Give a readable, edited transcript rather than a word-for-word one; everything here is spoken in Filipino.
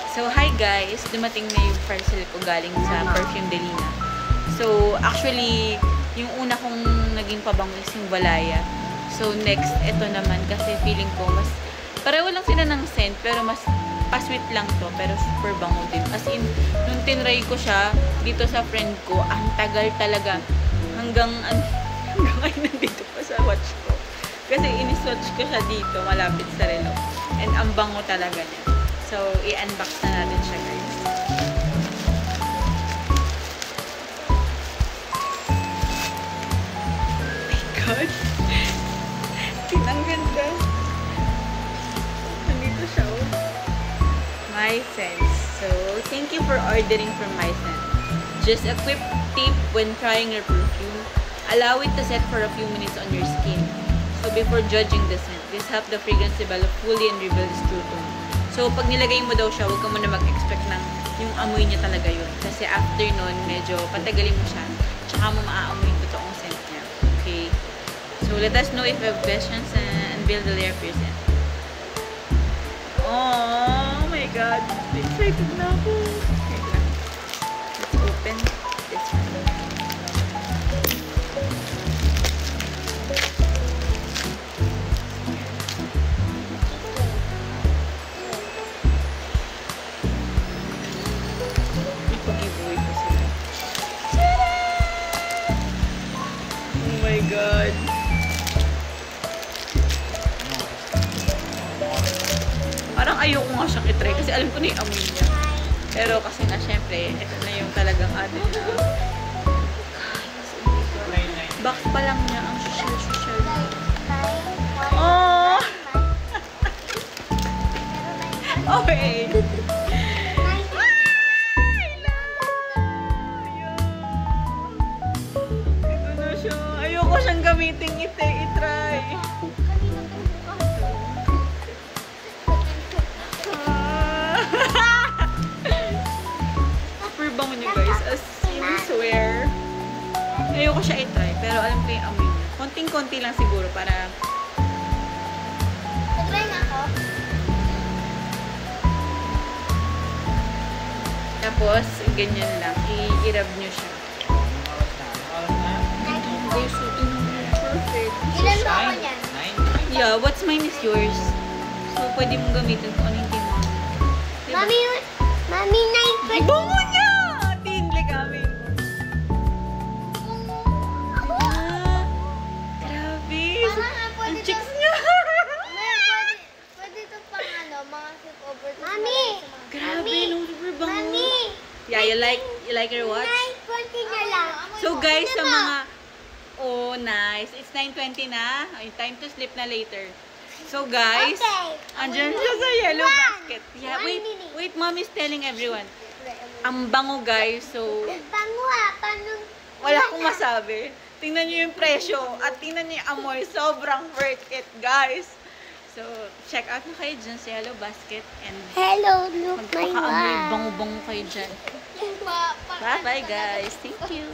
So, hi guys! Dumating na yung parcel ko galing sa Perfume Delina. So, actually, yung una kong naging pabango is yung Valaya. So, next, ito naman kasi feeling ko mas pareho lang sila ng scent pero mas pa-sweet lang to pero super bango din. As in, nung tinry ko siya dito sa friend ko, ang tagal talaga hanggang ngayon nandito pa sa watch ko. Kasi ini-swatch ko siya dito malapit sa relo. And ang bango talaga niya. So, i-unbox na natin siya, guys. Oh my God! Ang ganda. Nandito siya, oh. My Sense. So, thank you for ordering from My Sense. Just a quick tip when trying your perfume. Allow it to set for a few minutes on your skin. So, before judging the scent, this helps the fragrance develop fully and reveal its true tone. So, pag nilagay mo daw siya, huwag ka muna mag-expect ng yung amoy niya talaga yun. Kasi after nun, medyo patagalin mo siya. Tsaka mo maaamoy yung totoong scent niya. Okay? So, let us know if you have questions and build a layer for your scent. Oh my God! Excited na ako! Wait lang. Let's open this one. Oh my God. Parang ayoko nga siyang itry kasi alam ko na yung amoy niya. Pero kasi nga syempre, ito na yung talagang atin na box pa lang niya ang social. Oh! Okay. Ayoko siyang gamitin i-try. Super bango niya guys. As in, swear. Ayoko siya i-try. Pero alam ko yung amoy niya. Konting-konti lang siguro para... Try nga ako. Tapos, ganyan lang. I-rub niyo siya. Guys, ito perfect. Ilan mo ako niyan? Yeah, what's mine is yours. So, pwede mong gamitin kung ano yung team mo. Diba? Mami, Ay, bango niya! Tinli kami. Ah, grabe. Ang chicks niya. Pwede ito pang mga sleepover. Mami! Grabe, no, super bango. Mami! Yeah, you like your watch? Konti na lang. So, guys, sa mga... Oh, nice. It's 9:20 na. Ay, time to sleep na later. So, guys, andyan siya sa yellow basket. Yeah, wait, mom is telling everyone. Ang bango, guys. So, Bango paano? wala akong masabi. Tingnan niyo yung presyo at tingnan niyo yung amoy. Sobrang worth it, guys. So, check out na kayo dyan sa yellow basket and Hello, look my magpaka-amoy watch. bango-bango kayo dyan. Bye-bye, guys. Thank you.